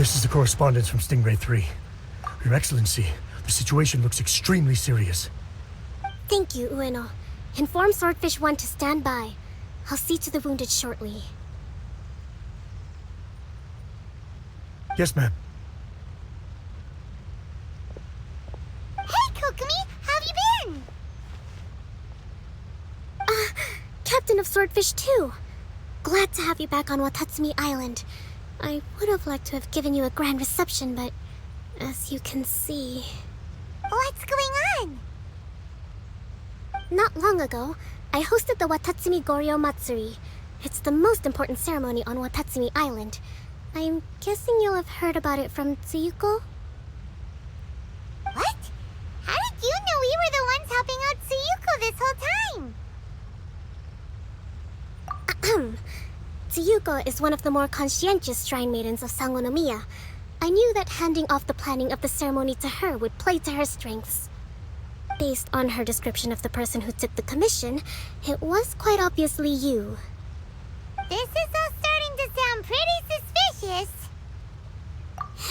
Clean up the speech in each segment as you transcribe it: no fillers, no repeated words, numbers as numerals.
This is the correspondence from Stingray 3. Your Excellency, the situation looks extremely serious. Thank you, Ueno. Inform Swordfish 1 to stand by. I'll see to the wounded shortly. Yes, ma'am. Hey, Kokumi! How have you been? Captain of Swordfish 2. Glad to have you back on Watatsumi Island. I would have liked to have given you a grand reception, but as you can see... What's going on? Not long ago, I hosted the Watatsumi Goryo Matsuri. It's the most important ceremony on Watatsumi Island. I'm guessing you'll have heard about it from Tsuyuko? What? How did you know we were the ones helping out Tsuyuko this whole time? Tsuyuko is one of the more conscientious shrine maidens of Sangonomiya. I knew that handing off the planning of the ceremony to her would play to her strengths. Based on her description of the person who took the commission, it was quite obviously you. This is all starting to sound pretty suspicious.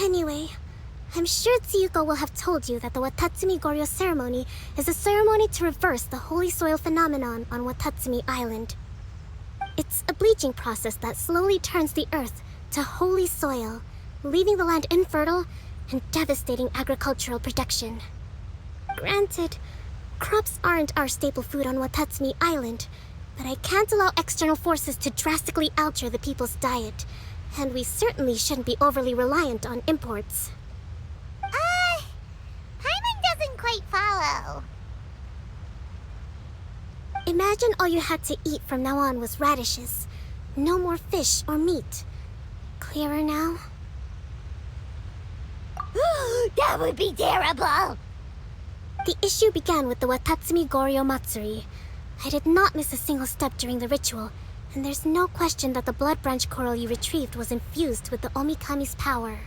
Anyway, I'm sure Tsuyuko will have told you that the Watatsumi Goryo ceremony is a ceremony to reverse the holy soil phenomenon on Watatsumi Island. It's a bleaching process that slowly turns the earth to holy soil, leaving the land infertile and devastating agricultural production. Granted, crops aren't our staple food on Watatsumi Island, but I can't allow external forces to drastically alter the people's diet, and we certainly shouldn't be overly reliant on imports. Paimon doesn't quite follow. Imagine all you had to eat from now on was radishes. No more fish or meat. Clearer now? That would be terrible! The issue began with the Watatsumi Goryo Matsuri. I did not miss a single step during the ritual, and there's no question that the blood branch coral you retrieved was infused with the Omikami's power.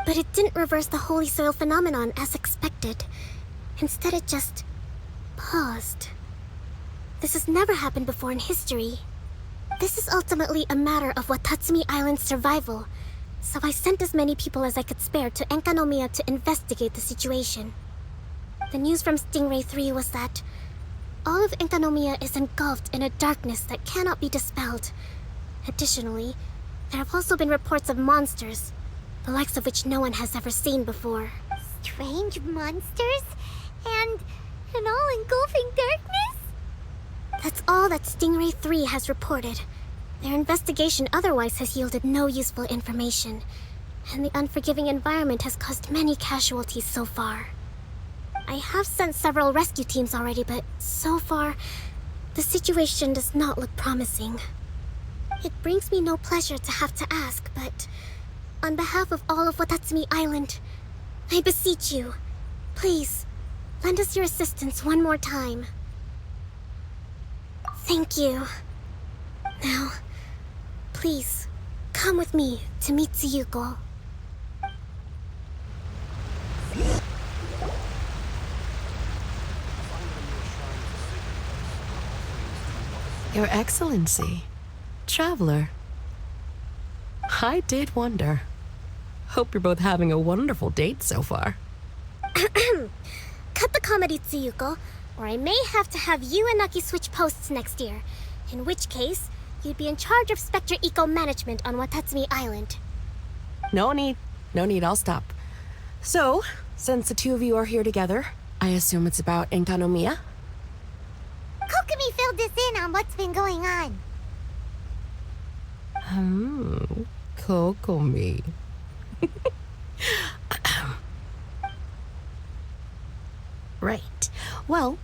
But it didn't reverse the holy soil phenomenon as expected. Instead, it just paused. This has never happened before in history. This is ultimately a matter of Watatsumi Island's survival, so I sent as many people as I could spare to Enkanomiya to investigate the situation. The news from Stingray 3 was that all of Enkanomiya is engulfed in a darkness that cannot be dispelled. Additionally, there have also been reports of monsters, the likes of which no one has ever seen before. Strange monsters? And an all-engulfing darkness? That's all that Stingray 3 has reported. Their investigation otherwise has yielded no useful information, and the unforgiving environment has caused many casualties so far. I have sent several rescue teams already, but so far, the situation does not look promising. It brings me no pleasure to have to ask, but on behalf of all of Watatsumi Island, I beseech you, please, lend us your assistance one more time. Thank you. Now, please, come with me to meet Tsuyuko. Your Excellency, traveler. I did wonder. Hope you're both having a wonderful date so far. Cut the comedy, Tsuyuko, or I may have to have you and Naki switch posts next year. In which case, you'd be in charge of Spectre Eco Management on Watatsumi Island. No need, I'll stop. So, since the two of you are here together, I assume it's about Enkanomiya? Kokumi filled us in on what's been going on. Kokumi. Right. Well,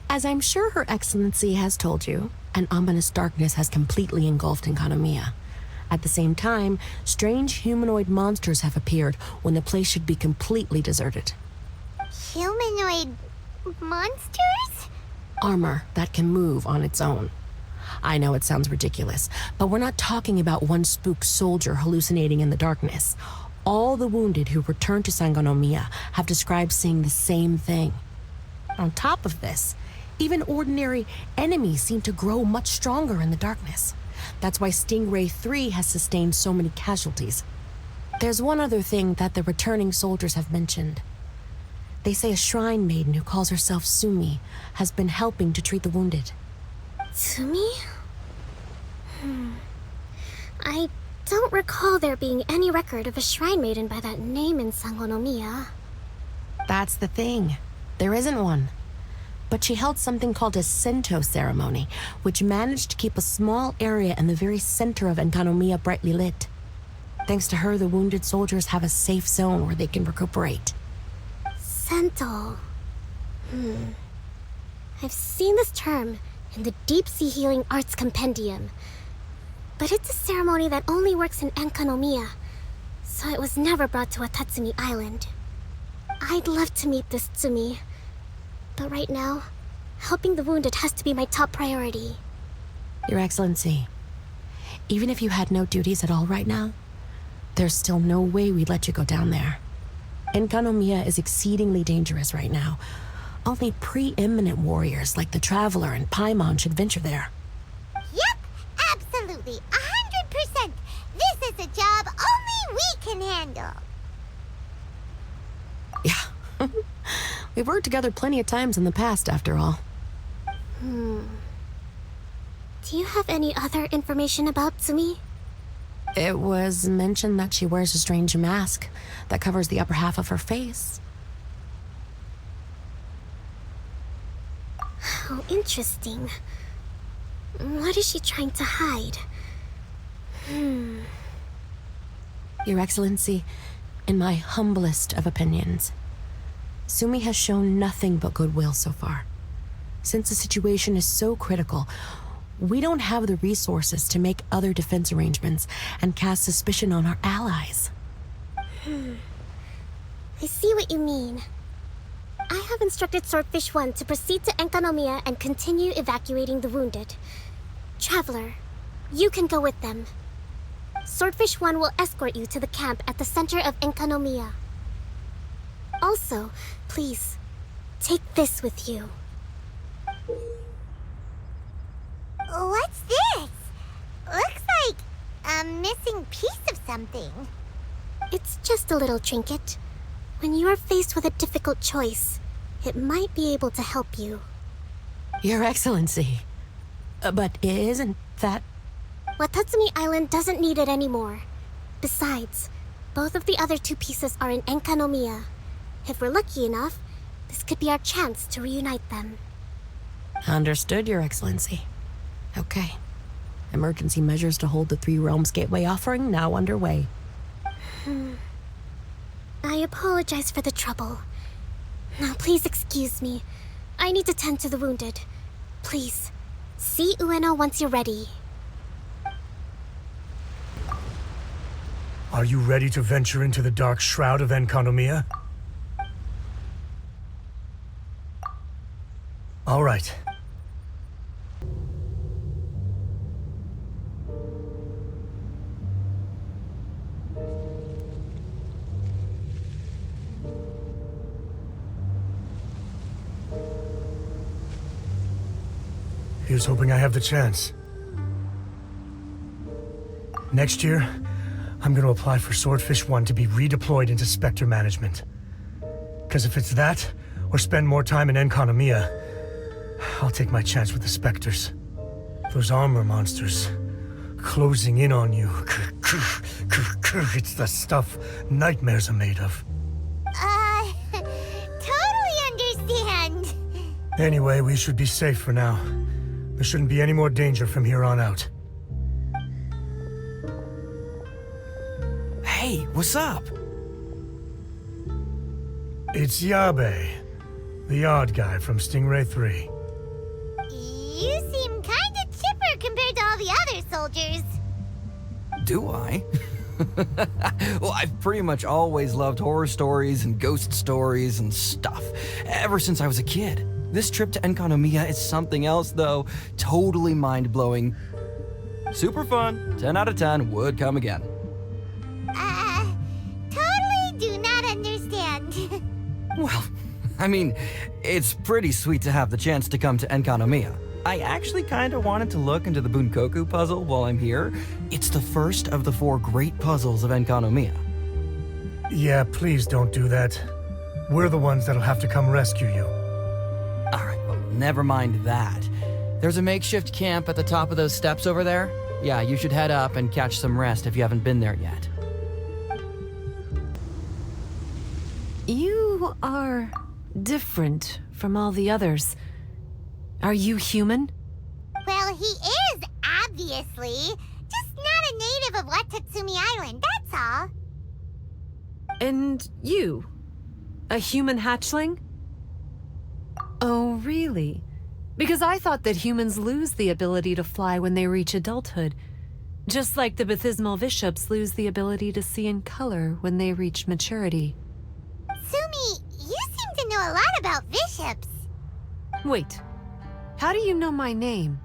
as I'm sure Her Excellency has told you, an ominous darkness has completely engulfed Enkanomiya. At the same time, strange humanoid monsters have appeared when the place should be completely deserted. Humanoid monsters? Armor that can move on its own. I know it sounds ridiculous, but we're not talking about one spooked soldier hallucinating in the darkness. All the wounded who returned to Sangonomiya have described seeing the same thing. On top of this, even ordinary enemies seem to grow much stronger in the darkness. That's why Stingray 3 has sustained so many casualties. There's one other thing that the returning soldiers have mentioned. They say a shrine maiden who calls herself Sumi has been helping to treat the wounded. Tsumi? I don't recall there being any record of a shrine maiden by that name in Sangonomiya. That's the thing. There isn't one. But she held something called a Sento ceremony, which managed to keep a small area in the very center of Enkanomiya brightly lit. Thanks to her, the wounded soldiers have a safe zone where they can recuperate. Sento. I've seen this term in the Deep Sea Healing Arts Compendium. But it's a ceremony that only works in Enkanomiya, so it was never brought to Watatsumi Island. I'd love to meet this Tsumi, but right now, helping the wounded has to be my top priority. Your Excellency, even if you had no duties at all right now, there's still no way we'd let you go down there. Enkanomiya is exceedingly dangerous right now. Only preeminent warriors like the Traveler and Paimon should venture there. Yep, absolutely, 100%. This is a job only we can handle. Yeah. We've worked together plenty of times in the past, after all. Do you have any other information about Tsumi? It was mentioned that she wears a strange mask that covers the upper half of her face. How interesting. What is she trying to hide? Your Excellency, in my humblest of opinions, Sumi has shown nothing but goodwill so far. Since the situation is so critical, we don't have the resources to make other defense arrangements and cast suspicion on our allies. I see what you mean. I have instructed Swordfish 1 to proceed to Enkanomiya and continue evacuating the wounded. Traveler, you can go with them. Swordfish 1 will escort you to the camp at the center of Enkanomiya. Also, please, take this with you. What's this? Looks like a missing piece of something. It's just a little trinket. When you are faced with a difficult choice, it might be able to help you. Your Excellency, but isn't that... Watatsumi Island doesn't need it anymore. Besides, both of the other two pieces are in Enkanomiya. If we're lucky enough, this could be our chance to reunite them. Understood, Your Excellency. Okay. Emergency measures to hold the Three Realms Gateway offering now underway. I apologize for the trouble. Now please excuse me. I need to tend to the wounded. Please, see Ueno once you're ready. Are you ready to venture into the dark shroud of Enkanomiya? All right. Here's hoping I have the chance. Next year, I'm going to apply for Swordfish 1 to be redeployed into Spectre management. Because if it's that, or spend more time in Enkanomiya, I'll take my chance with the Spectres. Those armor monsters, closing in on you. It's the stuff nightmares are made of. Totally understand. Anyway, we should be safe for now. There shouldn't be any more danger from here on out. Hey, what's up? It's Yabe, the odd guy from Stingray 3. You seem kinda chipper compared to all the other soldiers. Do I? Well, I've pretty much always loved horror stories and ghost stories and stuff, ever since I was a kid. This trip to Enkanomiya is something else, though. Totally mind-blowing. Super fun. 10 out of 10 would come again. Totally do not understand. Well, I mean, it's pretty sweet to have the chance to come to Enkanomiya. I actually kind of wanted to look into the Bunkoku puzzle while I'm here. It's the first of the 4 great puzzles of Enkanomiya. Yeah, please don't do that. We're the ones that'll have to come rescue you. Alright, well, never mind that. There's a makeshift camp at the top of those steps over there. Yeah, you should head up and catch some rest if you haven't been there yet. You are different from all the others. Are you human? Well, he is, obviously. Just not a native of Watatsumi Island, that's all. And you? A human hatchling? Oh, really? Because I thought that humans lose the ability to fly when they reach adulthood. Just like the Bathysmal Bishops lose the ability to see in color when they reach maturity. Sumi, you seem to know a lot about bishops. Wait, how do you know my name?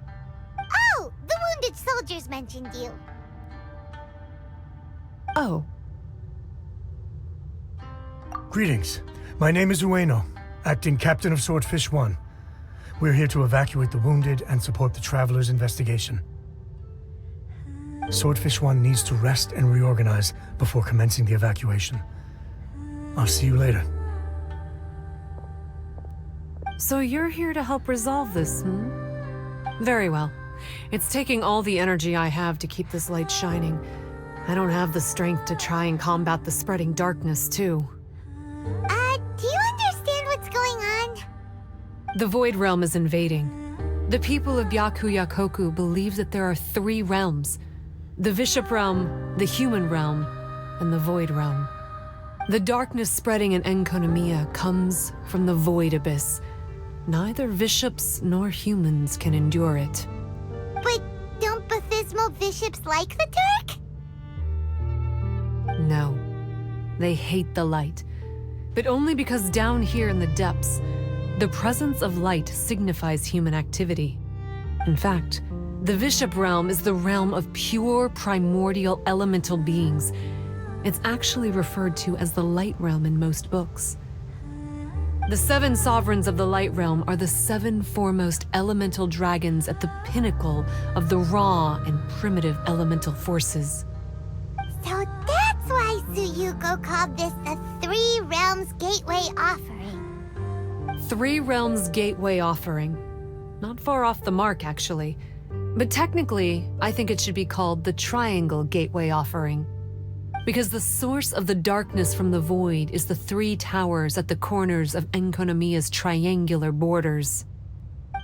Oh, the wounded soldiers mentioned you. Oh, Greetings. My name is Ueno, acting captain of Swordfish 1. We're here to evacuate the wounded and support the traveler's investigation. Swordfish 1 needs to rest and reorganize before commencing the evacuation. I'll see you later. so you're here to help resolve this, hmm? Very well. It's taking all the energy I have to keep this light shining. I don't have the strength to try and combat the spreading darkness, too. Do you understand what's going on? The Void Realm is invading. The people of Byakuyakoku believe that there are 3 realms. The Bishop Realm, the Human Realm, and the Void Realm. The darkness spreading in Enkonomiya comes from the Void Abyss. Neither bishops nor humans can endure it. But don't Bathysmal bishops like the dark? No. They hate the light. But only because down here in the depths, the presence of light signifies human activity. In fact, the Bishop Realm is the realm of pure primordial elemental beings. It's actually referred to as the Light Realm in most books. The 7 sovereigns of the Light Realm are the 7 foremost elemental dragons at the pinnacle of the raw and primitive elemental forces. So that's why Suyuko called this the 3 Realms Gateway Offering. 3 Realms Gateway Offering. Not far off the mark, actually. But technically, I think it should be called the Triangle Gateway Offering. Because the source of the darkness from the void is the 3 towers at the corners of Enkonomiya's triangular borders.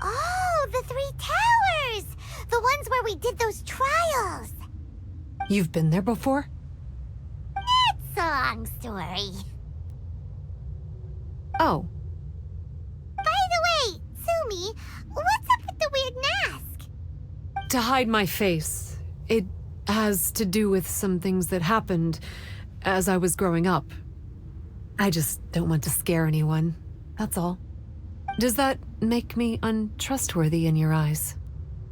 Oh, the 3 towers! The ones where we did those trials! You've been there before? It's a long story. Oh, By the way, Sumi, what's up with the weird mask? to hide my face. It has to do with some things that happened as I was growing up. I just don't want to scare anyone, that's all. Does that make me untrustworthy in your eyes?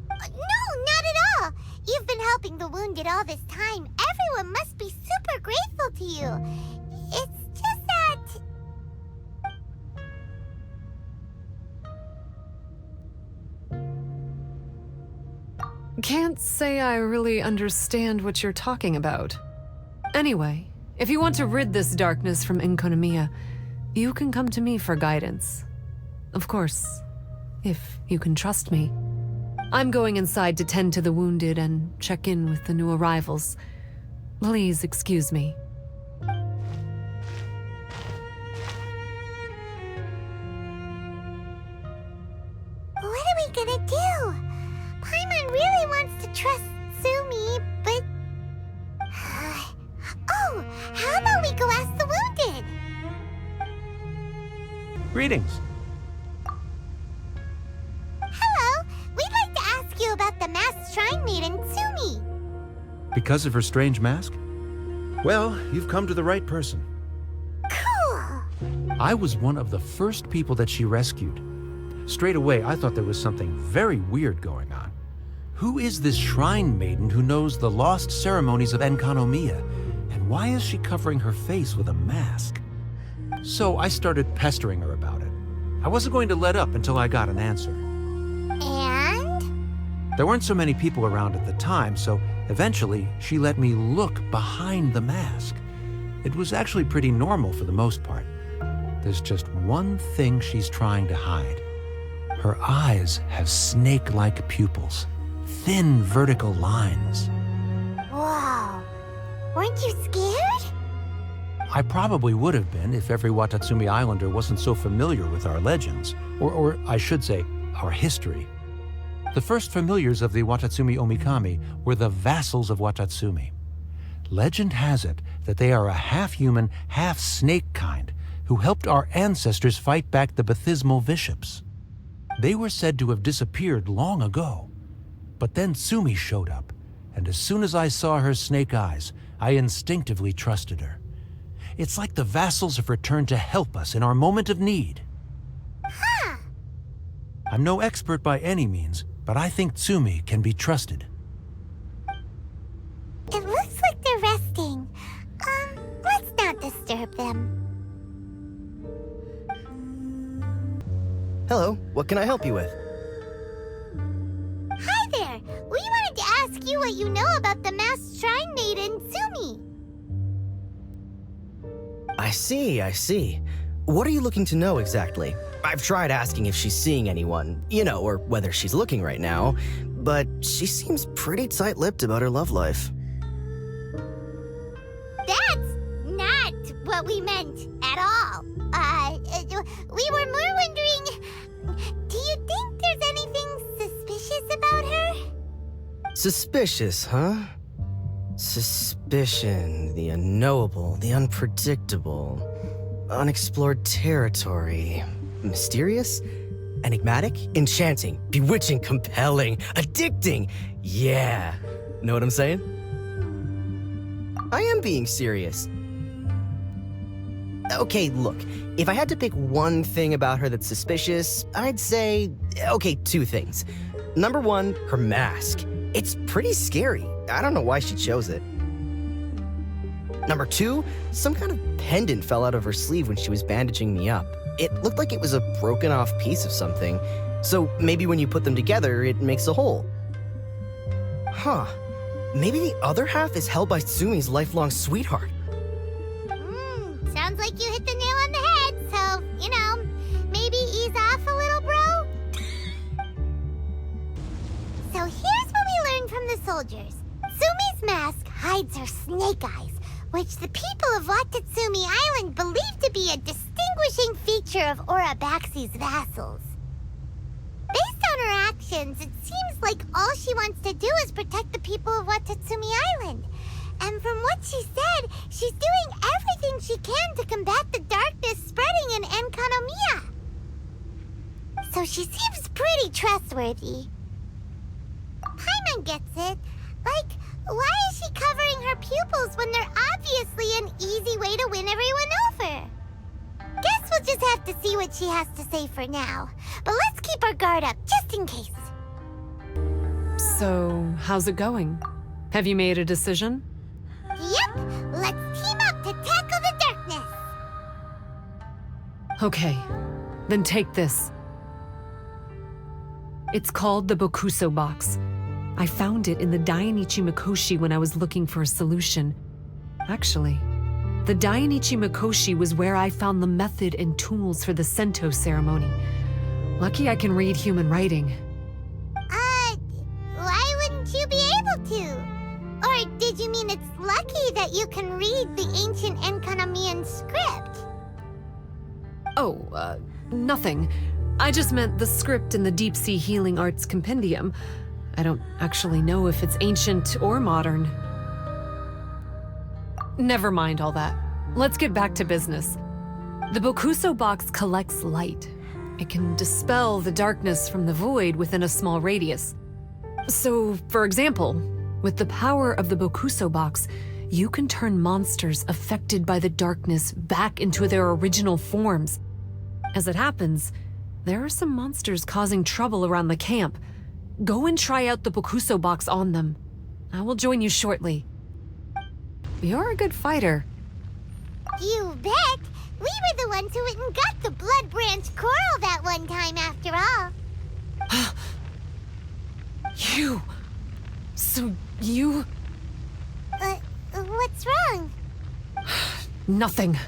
No, not at all. You've been helping the wounded all this time. Everyone must be super grateful to you. It's just that... Can't say I really understand what you're talking about. Anyway, if you want to rid this darkness from Enkonomiya, you can come to me for guidance. Of course, if you can trust me. I'm going inside to tend to the wounded and check in with the new arrivals. Please excuse me. What are we gonna do? Paimon really wants to trust Sumi, but... Oh, how about we go ask the wounded? Greetings. Hello, we'd like to ask you about the masked shrine maiden, Sumi. Because of her strange mask? Well, you've come to the right person. Cool. I was one of the first people that she rescued. Straight away, I thought there was something very weird going on. Who is this shrine maiden who knows the lost ceremonies of Enkonomiya? And why is she covering her face with a mask? So I started pestering her about it. I wasn't going to let up until I got an answer. And? There weren't so many people around at the time, so eventually she let me look behind the mask. It was actually pretty normal for the most part. There's just one thing she's trying to hide. Her eyes have snake-like pupils, thin vertical lines. Whoa. Weren't you scared? I probably would have been if every Watatsumi Islander wasn't so familiar with our legends, or I should say, our history. The first familiars of the Watatsumi Omikami were the vassals of Watatsumi. Legend has it that they are a half-human, half-snake kind who helped our ancestors fight back the Bathismal Bishops. They were said to have disappeared long ago. But then Sumi showed up, and as soon as I saw her snake eyes, I instinctively trusted her. It's like the vassals have returned to help us in our moment of need. Huh. I'm no expert by any means, but I think Tsumi can be trusted. It looks like they're resting. Let's not disturb them. Hello, what can I help you with? Hi there! We wanted to ask you what you know about the masked shrine maiden, Sumi. I see. What are you looking to know exactly? I've tried asking if she's seeing anyone, or whether she's looking right now, but she seems pretty tight-lipped about her love life. That's not what we meant at all. We were more wondering, do you think there's anything suspicious about her? Suspicious, huh? Suspicion, the unknowable, the unpredictable, unexplored territory. Mysterious? Enigmatic? Enchanting? Bewitching? Compelling? Addicting? Yeah. Know what I'm saying? I am being serious. Okay, look. If I had to pick one thing about her that's suspicious, I'd say, two things. Number one, her mask. It's pretty scary. I don't know why she chose it. Number two, some kind of pendant fell out of her sleeve when she was bandaging me up. It looked like it was a broken off piece of something. So maybe when you put them together, it makes a whole. Huh. Maybe the other half is held by Sumi's lifelong sweetheart. Sounds like you hit the nail on the head, so, maybe ease off a little, bro? So here's what we learned from the soldiers. Sumi's mask hides her snake eyes, which the people of Watatsumi Island believe to be a distinguishing feature of Orabaxi's vassals. Based on her actions, it seems like all she wants to do is protect the people of Watatsumi Island. And from what she said, she's doing everything she can to combat the darkness spreading in Enkanomiya. So she seems pretty trustworthy. Paimon gets it. Like, why is she covering her pupils when they're obviously an easy way to win everyone over? Guess we'll just have to see what she has to say for now. But let's keep our guard up, just in case. So, how's it going? Have you made a decision? Yep, let's team up to tackle the darkness. Okay, then take this. It's called the Bokuso box. I found it in the Dainichi Mikoshi when I was looking for a solution. Actually, the Dainichi Mikoshi was where I found the method and tools for the Sento ceremony. Lucky I can read human writing. Why wouldn't you be able to? Or did you mean it's lucky that you can read the ancient Enkanomian script? Oh, nothing. I just meant the script in the Deep Sea Healing Arts Compendium. I don't actually know if it's ancient or modern. Never mind all that. Let's get back to business. The Bokuso box collects light. It can dispel the darkness from the void within a small radius. So, for example, with the power of the Bokuso box, you can turn monsters affected by the darkness back into their original forms. As it happens, there are some monsters causing trouble around the camp. Go and try out the Bokuso box on them. I will join you shortly. You're a good fighter. You bet! We were the ones who went and got the Blood Branch Coral that one time, after all. You... So you... What's wrong? Nothing.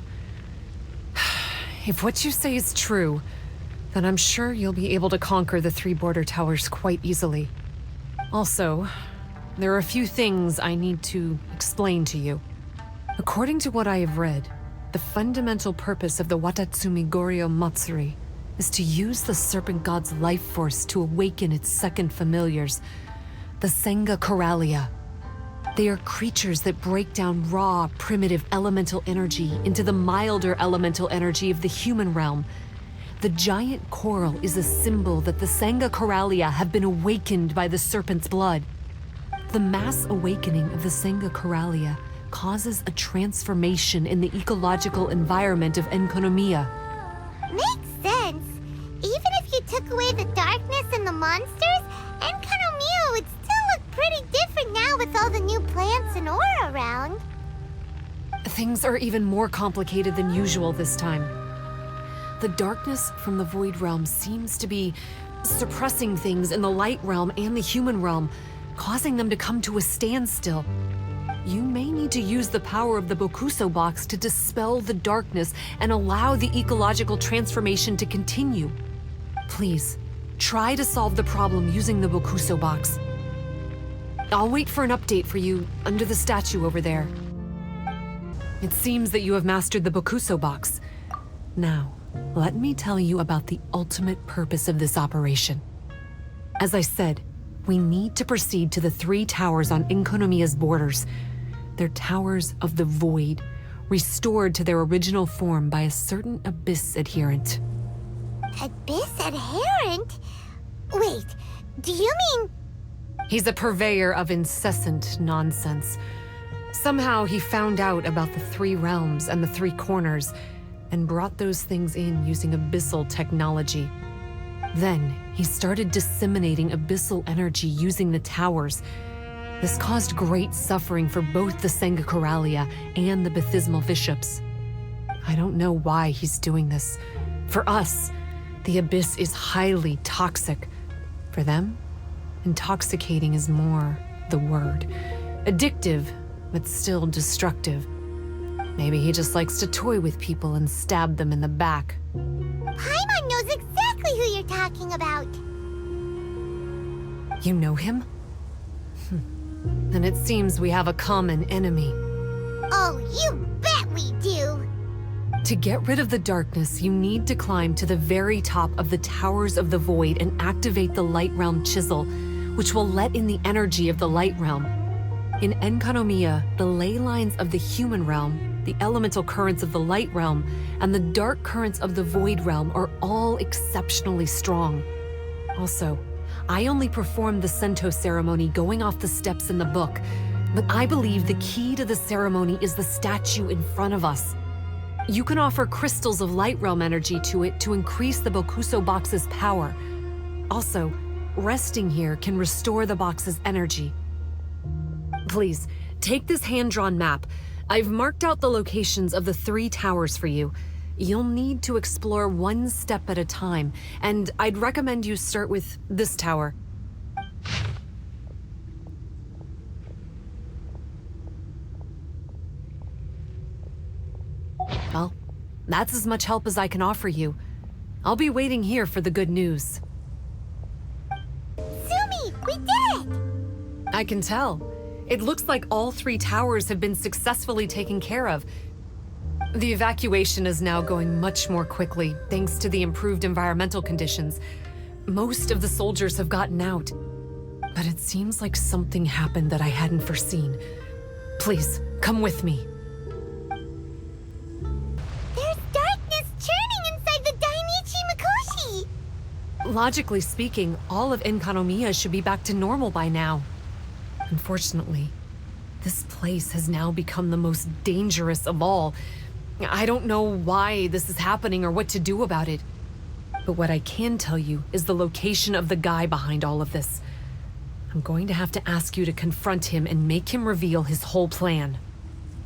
If what you say is true, then I'm sure you'll be able to conquer the 3 border towers quite easily. Also, there are a few things I need to explain to you. According to what I have read, the fundamental purpose of the Watatsumi Goryo Matsuri is to use the Serpent God's life force to awaken its second familiars, the Senga Coralia. They are creatures that break down raw, primitive elemental energy into the milder elemental energy of the human realm. The giant coral is a symbol that the Senga Coralia have been awakened by the serpent's blood. The mass awakening of the Senga Coralia causes a transformation in the ecological environment of Enkonomiya. Makes sense. Even if you took away the darkness and the monsters, Enkonomiya would still look pretty different now with all the new plants and aura around. Things are even more complicated than usual this time. The darkness from the Void Realm seems to be suppressing things in the Light Realm and the human realm, causing them to come to a standstill. You may need to use the power of the Bokuso box to dispel the darkness and allow the ecological transformation to continue. Please, try to solve the problem using the Bokuso box. I'll wait for an update for you under the statue over there. It seems that you have mastered the Bokuso box. Now, let me tell you about the ultimate purpose of this operation. As I said, we need to proceed to the 3 towers on Enkonomiya's borders. They're towers of the void, restored to their original form by a certain Abyss adherent. Abyss adherent? Wait, do you mean... He's a purveyor of incessant nonsense. Somehow he found out about the 3 realms and the 3 corners, and brought those things in using abyssal technology. Then, he started disseminating abyssal energy using the towers. This caused great suffering for both the Senga Coralia and the Baptismal Bishops. I don't know why he's doing this. For us, the Abyss is highly toxic. For them, intoxicating is more the word. Addictive, but still destructive. Maybe he just likes to toy with people and stab them in the back. Paimon knows exactly who you're talking about. You know him? Then it seems we have a common enemy. Oh, you bet we do! To get rid of the darkness, you need to climb to the very top of the Towers of the Void and activate the Light Realm Chisel, which will let in the energy of the Light Realm. In Enkonomiya, the ley lines of the human realm, the elemental currents of the Light Realm, and the dark currents of the Void Realm are all exceptionally strong. Also, I only performed the Sento ceremony going off the steps in the book, but I believe the key to the ceremony is the statue in front of us. You can offer crystals of Light Realm energy to it to increase the Bokuso box's power. Also, resting here can restore the box's energy. Please, take this hand-drawn map. I've marked out the locations of the 3 towers for you. You'll need to explore one step at a time, and I'd recommend you start with this tower. Well, that's as much help as I can offer you. I'll be waiting here for the good news. Sumi, we did it! I can tell. It looks like all 3 towers have been successfully taken care of. The evacuation is now going much more quickly, thanks to the improved environmental conditions. Most of the soldiers have gotten out. But it seems like something happened that I hadn't foreseen. Please, come with me. There's darkness churning inside the Dainichi Mikoshi! Logically speaking, all of Enkonomiya should be back to normal by now. Unfortunately, this place has now become the most dangerous of all. I don't know why this is happening or what to do about it. But what I can tell you is the location of the guy behind all of this. I'm going to have to ask you to confront him and make him reveal his whole plan.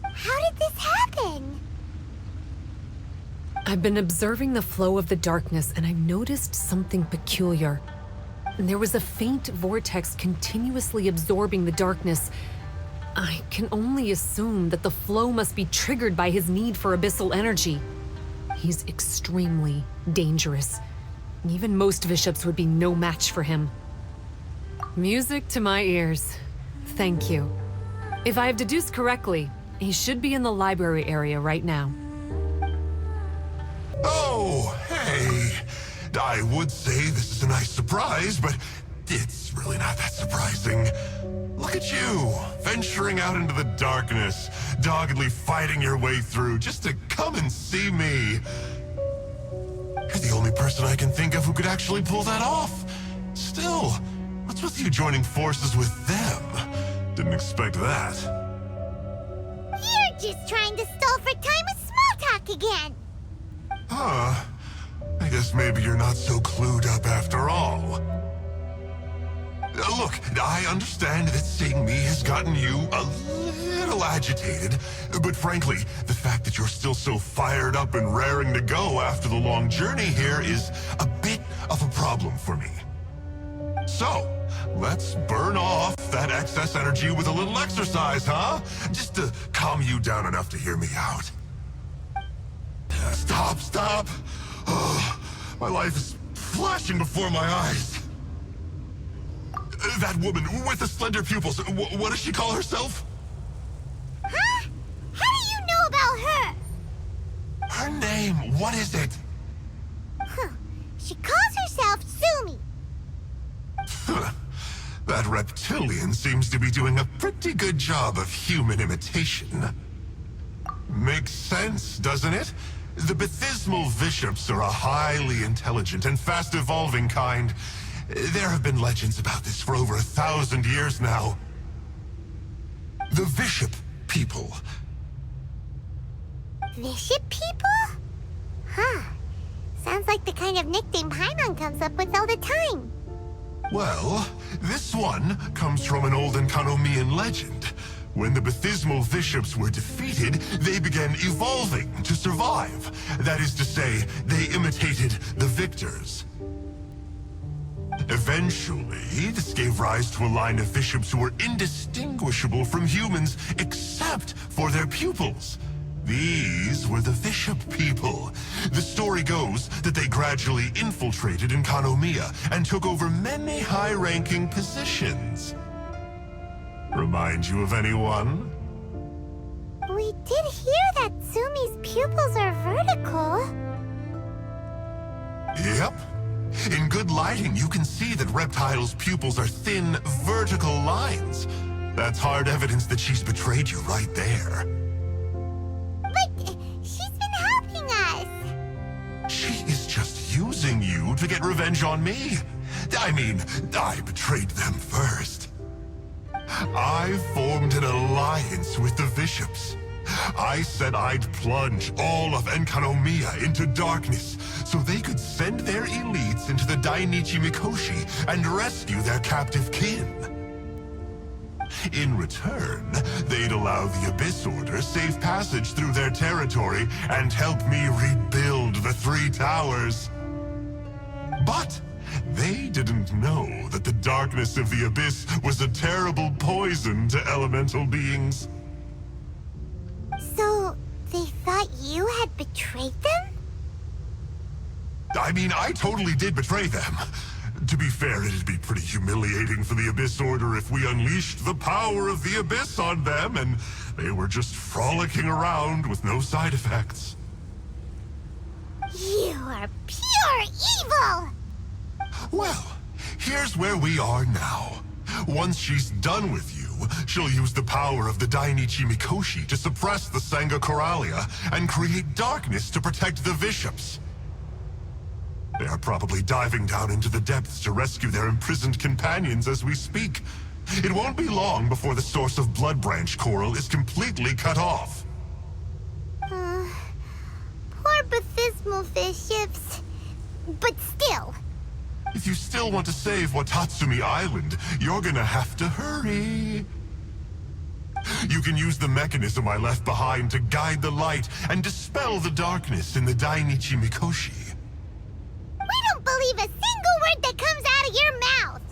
How did this happen? I've been observing the flow of the darkness and I've noticed something peculiar. There was a faint vortex continuously absorbing the darkness. I can only assume that the flow must be triggered by his need for abyssal energy. He's extremely dangerous. Even most bishops would be no match for him. Music to my ears. Thank you. If I have deduced correctly, he should be in the library area right now. Oh, hey. I would say this is a nice surprise, but it's really not that surprising. Look at you, venturing out into the darkness, doggedly fighting your way through just to come and see me. You're the only person I can think of who could actually pull that off. Still, what's with you joining forces with them? Didn't expect that. You're just trying to stall for time with small talk again. Huh. I guess maybe you're not so clued up after all. Look, I understand that seeing me has gotten you a little agitated, but frankly, the fact that you're still so fired up and raring to go after the long journey here is a bit of a problem for me. So, let's burn off that excess energy with a little exercise, huh? Just to calm you down enough to hear me out. Stop. My life is flashing before my eyes. That woman with the slender pupils, what does she call herself? Huh? How do you know about her? Her name, what is it? Huh. She calls herself Sumi. That reptilian seems to be doing a pretty good job of human imitation. Makes sense, doesn't it? The Baptismal Bishops are a highly intelligent and fast-evolving kind. There have been legends about this for over 1,000 years now. The Bishop people. Bishop people? Huh. Sounds like the kind of nickname Paimon comes up with all the time. Well, this one comes from an old Enkanomian legend. When the Baptismal Bishops were defeated, they began evolving to survive. That is to say, they imitated the victors. Eventually, this gave rise to a line of bishops who were indistinguishable from humans except for their pupils. These were the Bishop people. The story goes that they gradually infiltrated Enkanomiya and took over many high-ranking positions. Remind you of anyone? We did hear that Sumi's pupils are vertical. Yep. In good lighting, you can see that Reptile's pupils are thin, vertical lines. That's hard evidence that she's betrayed you right there. But she's been helping us. She is just using you to get revenge on me. I mean, I betrayed them first. I formed an alliance with the bishops. I said I'd plunge all of Enkanomiya into darkness so they could send their elites into the Dainichi Mikoshi and rescue their captive kin. In return, they'd allow the Abyss Order safe passage through their territory and help me rebuild the Three Towers. But they didn't know that the darkness of the Abyss was a terrible poison to elemental beings. So, they thought you had betrayed them? I mean, I totally did betray them. To be fair, it'd be pretty humiliating for the Abyss Order if we unleashed the power of the Abyss on them and they were just frolicking around with no side effects. You are pure evil! Well, here's where we are now. Once she's done with you, she'll use the power of the Dainichi Mikoshi to suppress the Sangha Coralia and create darkness to protect the bishops. They are probably diving down into the depths to rescue their imprisoned companions as we speak. It won't be long before the source of Blood Branch Coral is completely cut off. Poor Baptismal Bishops. But still. If you still want to save Watatsumi Island, you're gonna have to hurry. You can use the mechanism I left behind to guide the light and dispel the darkness in the Dainichi Mikoshi. We don't believe a single word that comes out of your mouth!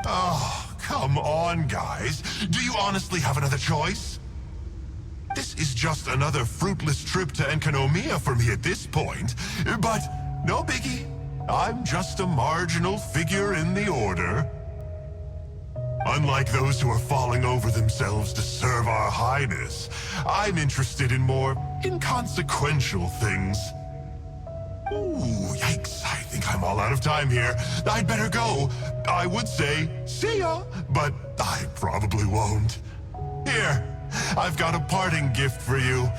Oh, come Come on, guys. Do you honestly have another choice? This is just another fruitless trip to Enkanomiya for me at this point. But no biggie. I'm just a marginal figure in the order. Unlike those who are falling over themselves to serve our highness, I'm interested in more inconsequential things. Ooh, yikes. I think I'm all out of time here. I'd better go. I would say, see ya, but I probably won't. Here, I've got a parting gift for you.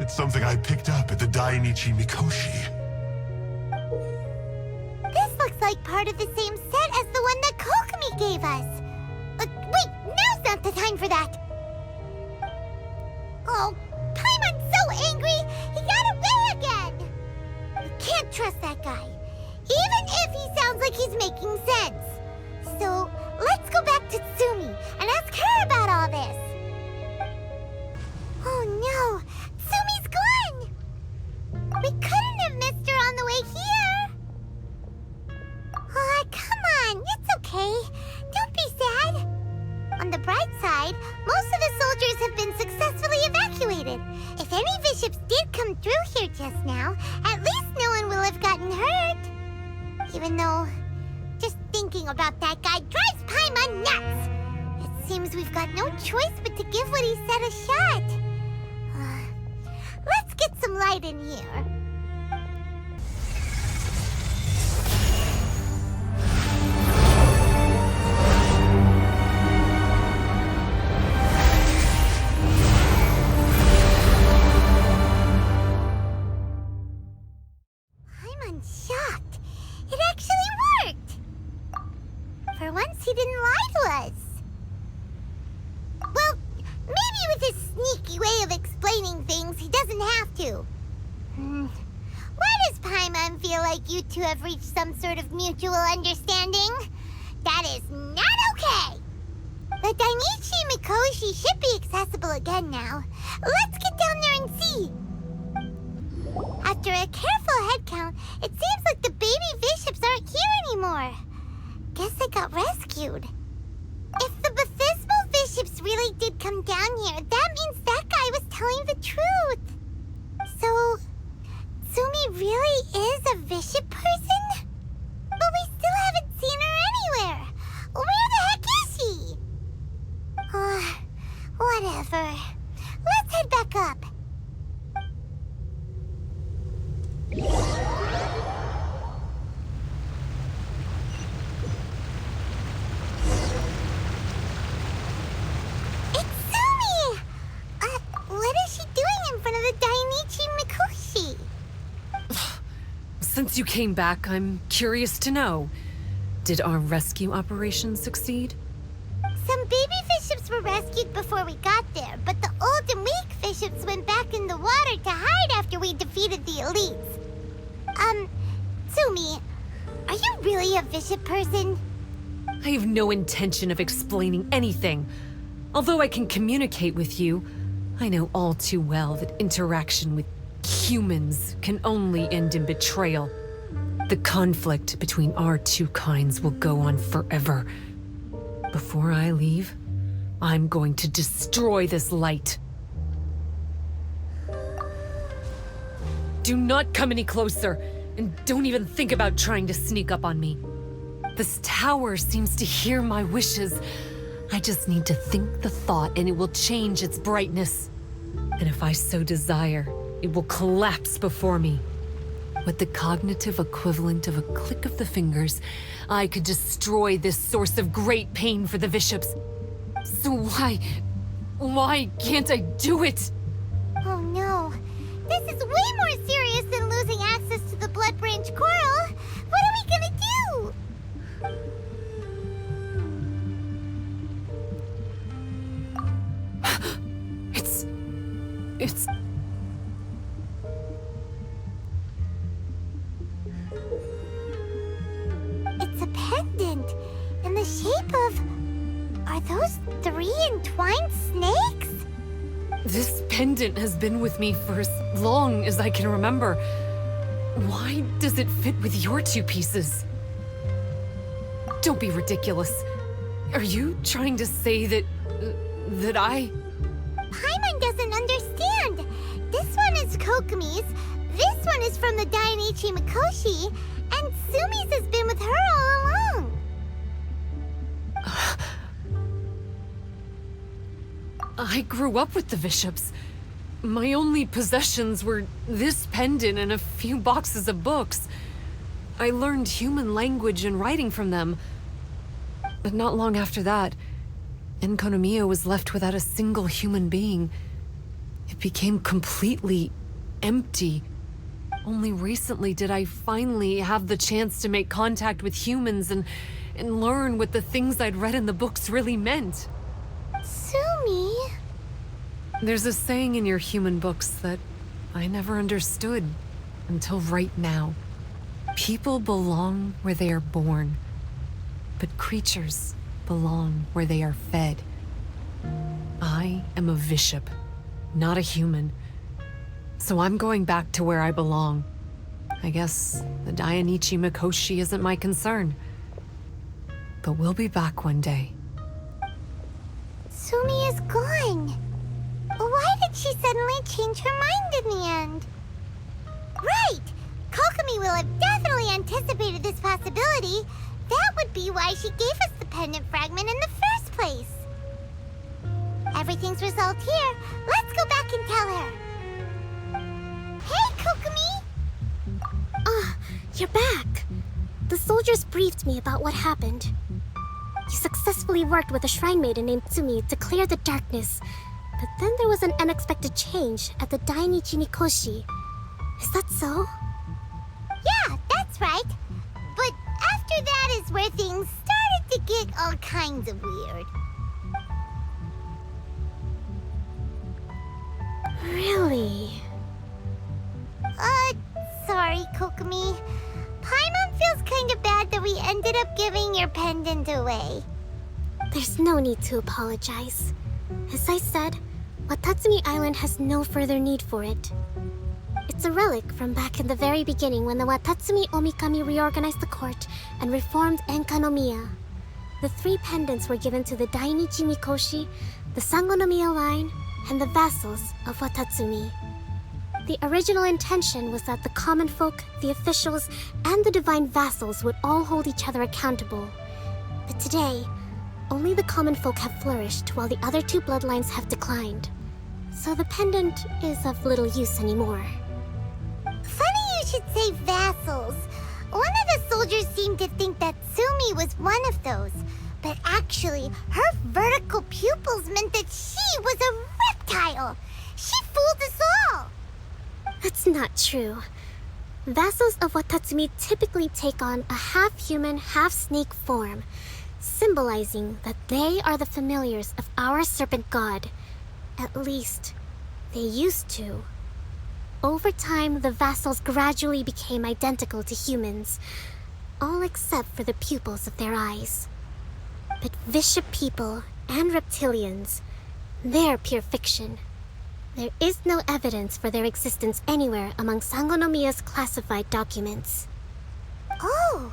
It's something I picked up at the Dainichi Mikoshi. This looks like part of the same set as the one that Kokomi gave us. Wait, now's not the time for that. Oh, Paimon's so angry, he got away again. You can't trust that guy, even if he sounds like he's making sense. So, let's go back to Tsumi and ask her about all this. Oh no, Tsumi's gone! We couldn't have missed her on the way here! Oh, come on, it's okay. Don't be sad. On the bright side, most of the soldiers have been successfully evacuated. If any bishops did come through here just now, at least no one will have gotten hurt. Even though, just thinking about that guy drives Paimon nuts. It seems we've got no choice but to give what he said a shot. Let's get some light in here. I'm shocked. It actually worked. For once, he didn't lie to us. Well, maybe with his sneaky way of explaining things, he doesn't have to. Why does Paimon feel like you two have reached some sort of mutual understanding? That is not okay. The Dainichi Mikoshi should be accessible again now. Let's get down there and see. After a careful head count, it seems like the baby bishops aren't here anymore. Guess they got rescued. If the Baptismal bishops really did come down here, that means that guy was telling the truth. So, Tsumi really is a bishop person? But we still haven't seen her anywhere. Where the heck is she? Whatever. Let's head back up. It's Tsumi! What is she doing in front of the Dainichi Mikoshi? Since you came back, I'm curious to know. Did our rescue operation succeed? Some baby bishops were rescued before we got there, but the old and weak bishops went back in the water to hide after we defeated the elites. Tsumi, are you really a bishop person? I have no intention of explaining anything. Although I can communicate with you, I know all too well that interaction with humans can only end in betrayal. The conflict between our two kinds will go on forever. Before I leave, I'm going to destroy this light. Do not come any closer, and don't even think about trying to sneak up on me. This tower seems to hear my wishes. I just need to think the thought and it will change its brightness. And if I so desire, it will collapse before me. With the cognitive equivalent of a click of the fingers, I could destroy this source of great pain for the bishops. So why can't I do it? Oh no. This is way more serious than losing access to the Blood Branch Coral. What are we gonna do? It's... It's a pendant in the shape of... Are those 3 entwined snakes? This pendant has been with me for as long as I can remember. Why does it fit with your 2 pieces? Don't be ridiculous. Are you trying to say that... that I... Paimon doesn't understand. This one is Kokomi's, this one is from the Dainichi Mikoshi, and Sumi's has been with her all along. I grew up with the Bishops. My only possessions were this pendant and a few boxes of books. I learned human language and writing from them. But not long after that, Enkanomiya was left without a single human being. It became completely empty. Only recently did I finally have the chance to make contact with humans and learn what the things I'd read in the books really meant. Sumi? There's a saying in your human books that I never understood until right now. People belong where they are born, but creatures belong where they are fed. I am a bishop, not a human. So I'm going back to where I belong. I guess the Dainichi Mikoshi isn't my concern. But we'll be back one day. Sumi is gone. Why did she suddenly change her mind in the end? Right! Kokomi will have definitely anticipated this possibility. That would be why she gave us the pendant fragment in the first place. Everything's resolved here. Let's go back and tell her. Hey, Kokomi! You're back. The soldiers briefed me about what happened. You successfully worked with a shrine maiden named Tsumi to clear the darkness. But then there was an unexpected change at the Dainichi Mikoshi. Is that so? Yeah, that's right. But after that is where things started to get all kinds of weird. Really? Sorry, Kokomi. Paimon feels kind of bad that we ended up giving your pendant away. There's no need to apologize. As I said, Watatsumi Island has no further need for it. It's a relic from back in the very beginning when the Watatsumi Omikami reorganized the court and reformed Enkanomiya. The 3 pendants were given to the Dainichi Mikoshi, the Sangonomiya line, and the vassals of Watatsumi. The original intention was that the common folk, the officials, and the divine vassals would all hold each other accountable. But today, only the common folk have flourished while the other 2 bloodlines have declined. So the pendant is of little use anymore. Funny you should say vassals. One of the soldiers seemed to think that Sumi was one of those. But actually, her vertical pupils meant that she was a reptile. She fooled us all. That's not true. Vassals of Watatsumi typically take on a half-human, half-snake form, symbolizing that they are the familiars of our serpent god. At least, they used to. Over time, the vassals gradually became identical to humans, all except for the pupils of their eyes. But bishop people and reptilians, they're pure fiction. There is no evidence for their existence anywhere among Sangonomiya's classified documents. Oh,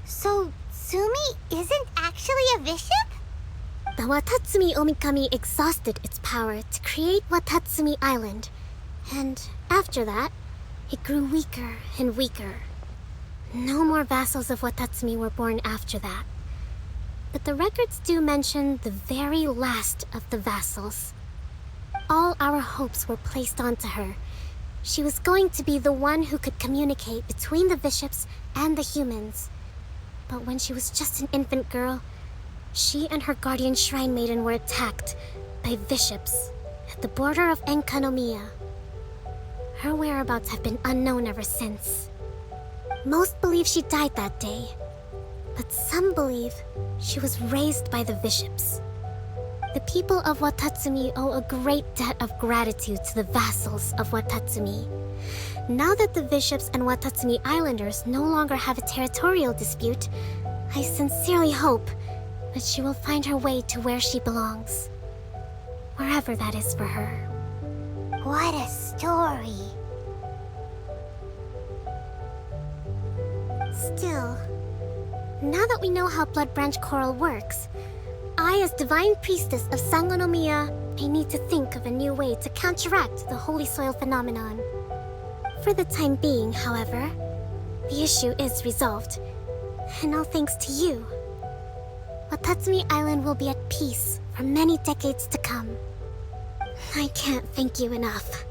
so Sumi isn't actually a bishop? The Watatsumi Omikami exhausted its power to create Watatsumi Island, and after that, it grew weaker and weaker. No more vassals of Watatsumi were born after that. But the records do mention the very last of the vassals. All our hopes were placed onto her. She was going to be the one who could communicate between the bishops and the humans. But when she was just an infant girl, she and her guardian shrine maiden were attacked by bishops at the border of Enkanomiya. Her whereabouts have been unknown ever since. Most believe she died that day, but some believe she was raised by the bishops. The people of Watatsumi owe a great debt of gratitude to the vassals of Watatsumi. Now that the bishops and Watatsumi Islanders no longer have a territorial dispute, I sincerely hope that she will find her way to where she belongs. Wherever that is for her. What a story. Still, now that we know how Blood Branch Coral works, I, as Divine Priestess of Sangonomiya, I need to think of a new way to counteract the Holy Soil phenomenon. For the time being, however, the issue is resolved, and all thanks to you. Watatsumi Island will be at peace for many decades to come. I can't thank you enough.